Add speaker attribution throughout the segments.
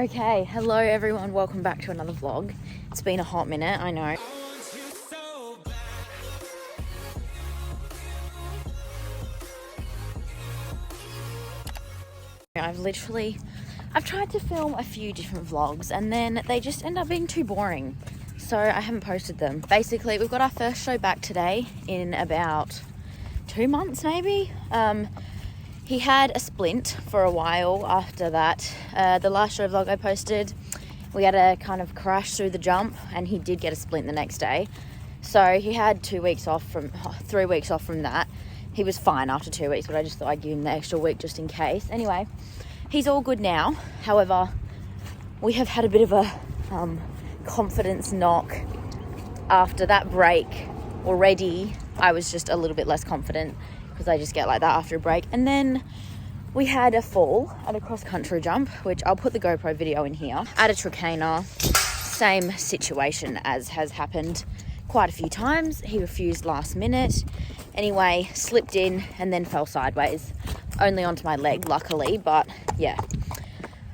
Speaker 1: Okay, hello everyone, welcome back to another vlog. It's been a hot minute, I know. I've tried to film a few different vlogs and then they just end up being too boring. So I haven't posted them. Basically, we've got our first show back today in about 2 months maybe. He had a splint for a while after that. The last show vlog I posted, we had a kind of crash through the jump and he did get a splint the next day. So he had 3 weeks off from that. He was fine after 2 weeks, but I just thought I'd give him the extra week just in case. Anyway, he's all good now. However, we have had a bit of a confidence knock after that break already. I was just a little bit less confident because I just get like that after a break. And then we had a fall at a cross-country jump, which I'll put the GoPro video in here. At a Trakehner, same situation as has happened quite a few times. He refused last minute. Anyway, slipped in and then fell sideways. Only onto my leg, luckily, but yeah.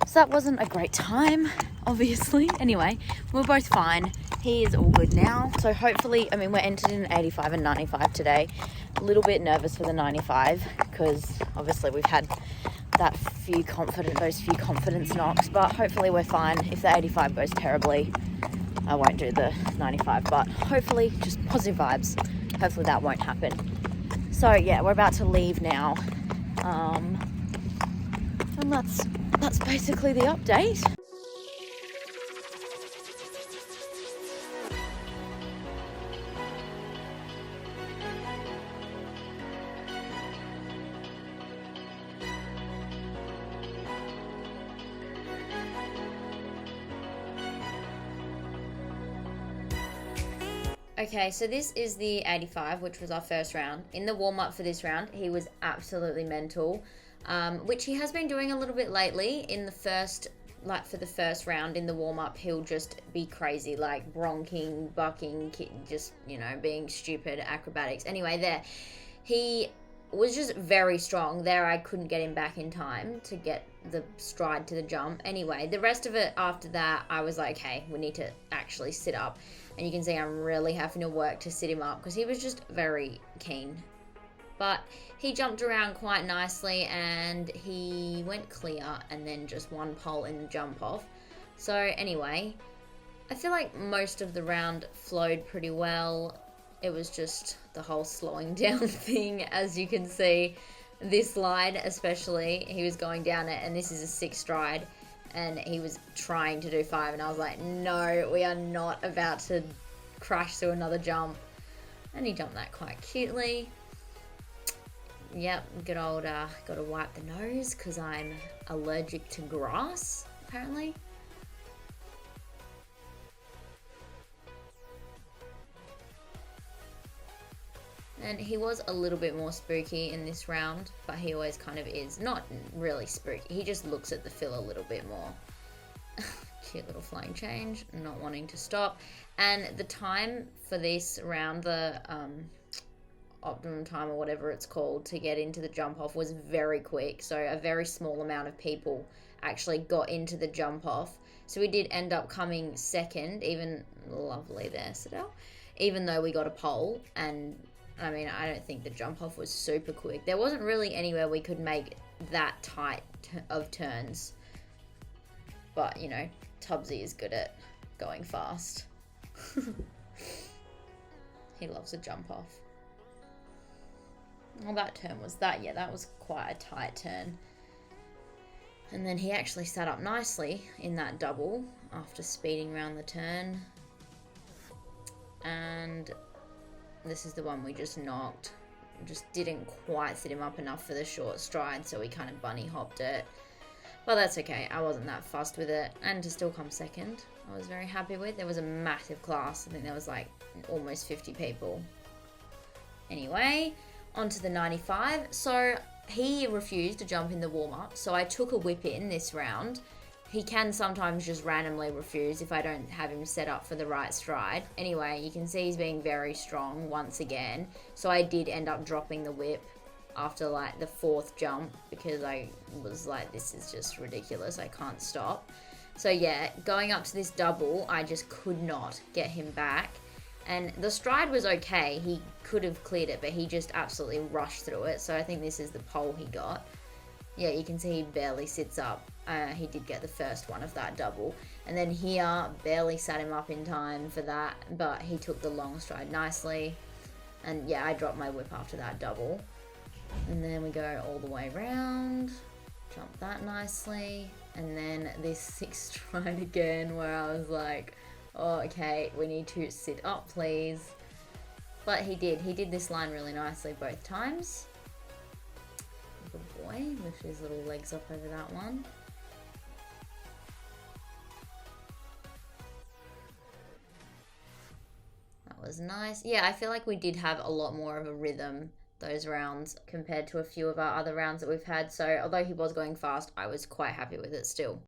Speaker 1: So that wasn't a great time, obviously. Anyway, we're both fine. He is all good now. So hopefully, we're entered in 85 and 95 today. A little bit nervous for the 95 because obviously we've had those few confidence knocks, but hopefully we're fine. If the 85 goes terribly, I won't do the 95, but hopefully just positive vibes. Hopefully that won't happen. So yeah, we're about to leave now. And that's basically the update. Okay, so this is the 85, which was our first round. In the warm-up for this round, he was absolutely mental, which he has been doing a little bit lately. In the first, for the first round in the warm-up, he'll just be crazy, like bronking, bucking, just, being stupid acrobatics. Anyway, there, he was just very strong. There, I couldn't get him back in time to get the stride to the jump. Anyway, the rest of it after that, I was like, hey, we need to actually sit up. And you can see I'm really having to work to sit him up because he was just very keen. But he jumped around quite nicely and he went clear and then just one pole in the jump off. So anyway, I feel like most of the round flowed pretty well. It was just the whole slowing down thing, as you can see. This slide especially, he was going down it and this is a 6 stride. And he was trying to do 5 and I was like, no, we are not about to crash through another jump. And he jumped that quite cutely. Yep, good old, gotta wipe the nose because I'm allergic to grass, apparently. And he was a little bit more spooky in this round, but he always kind of is. Not really spooky, he just looks at the fill a little bit more. Cute little flying change, not wanting to stop. And the time for this round, the optimum time or whatever it's called to get into the jump off was very quick. So a very small amount of people actually got into the jump off. So we did end up coming second, even lovely there, Sadell. Even though we got a pole and I don't think the jump off was super quick. There wasn't really anywhere we could make that tight of turns. But, Tubbsy is good at going fast. He loves a jump off. Well, that turn was that. Yeah, that was quite a tight turn. And then he actually sat up nicely in that double after speeding around the turn. And this is the one we just knocked. Just didn't quite sit him up enough for the short stride, so we kind of bunny hopped it. But that's okay. I wasn't that fussed with it. And to still come second, I was very happy with. There was a massive class. I think there was like almost 50 people. Anyway, on to the 95. So he refused to jump in the warm-up, so I took a whip in this round. He can sometimes just randomly refuse if I don't have him set up for the right stride. Anyway, you can see he's being very strong once again. So I did end up dropping the whip after like the 4th jump because I was like, this is just ridiculous. I can't stop. So yeah, going up to this double, I just could not get him back. And the stride was okay. He could have cleared it, but he just absolutely rushed through it. So I think this is the pole he got. Yeah, you can see he barely sits up. He did get the first one of that double. And then here, barely sat him up in time for that, but he took the long stride nicely. And yeah, I dropped my whip after that double. And then we go all the way around, jump that nicely. And then this 6th stride again, where I was like, oh, okay, we need to sit up, please. But he did this line really nicely both times. Good boy, lift his little legs up over that one. That was nice. Yeah, I feel like we did have a lot more of a rhythm those rounds compared to a few of our other rounds that we've had. So although he was going fast, I was quite happy with it still.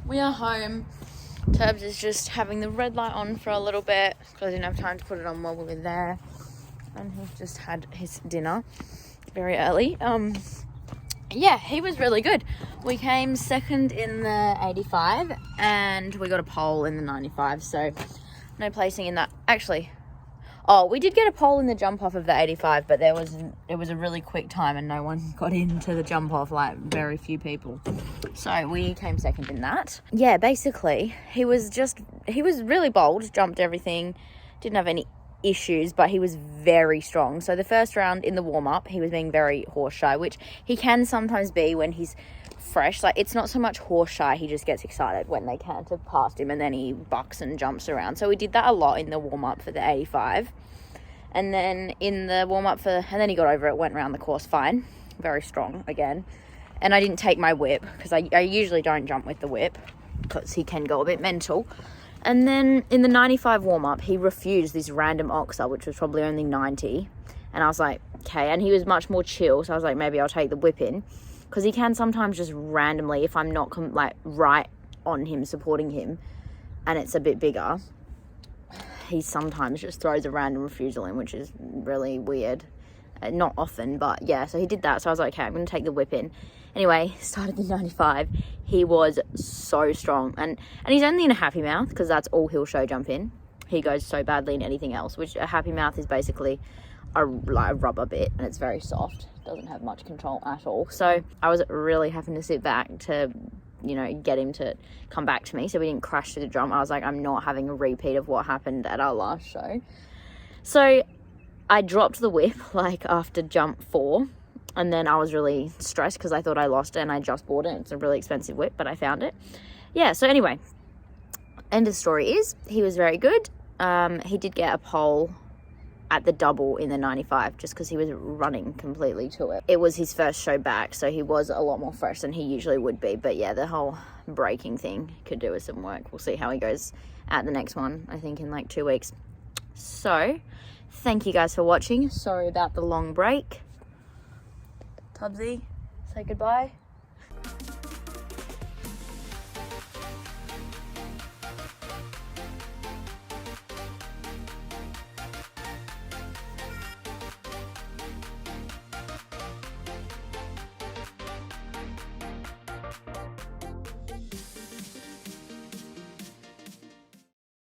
Speaker 1: We are home. Tubbs is just having the red light on for a little bit because I didn't have time to put it on while we were there. And he's just had his dinner very early. Yeah, he was really good. We came second in the 85 and we got a pole in the 95. So no placing in that. Actually, oh, we did get a pole in the jump off of the 85, but it was a really quick time and no one got into the jump off, like very few people. So we came second in that. Yeah, basically, he was really bold, jumped everything, didn't have any issues, but he was very strong. So the first round in the warm-up, he was being very horse shy, which he can sometimes be when he's fresh. Like, it's not so much horse shy, he just gets excited when they canter past him and then he bucks and jumps around. So we did that a lot in the warm-up for the 85. And then in the warm-up and then he got over it, went around the course fine, very strong again. And I didn't take my whip because I usually don't jump with the whip because he can go a bit mental. And then in the 95 warm-up, he refused this random oxer, which was probably only 90. And I was like, okay. And he was much more chill. So I was like, maybe I'll take the whip in. Because he can sometimes just randomly, if I'm not right on him, supporting him, and it's a bit bigger, he sometimes just throws a random refusal in, which is really weird. Not often, but yeah. So he did that. So I was like, okay, I'm going to take the whip in. Anyway, started the 95. He was so strong. And he's only in a happy mouth because that's all he'll show jump in. He goes so badly in anything else, which a happy mouth is basically a rubber bit and it's very soft. Doesn't have much control at all. So I was really having to sit back to, get him to come back to me so we didn't crash through the jump. I was like, I'm not having a repeat of what happened at our last show. So I dropped the whip after jump 4. And then I was really stressed because I thought I lost it and I just bought it. It's a really expensive whip, but I found it. Yeah, so anyway, end of story is he was very good. He did get a pole at the double in the 95 just because he was running completely to it. It was his first show back, so he was a lot more fresh than he usually would be. But yeah, the whole braking thing could do with some work. We'll see how he goes at the next one, I think in 2 weeks. So thank you guys for watching. Sorry about the long break. Tubbsy, say goodbye.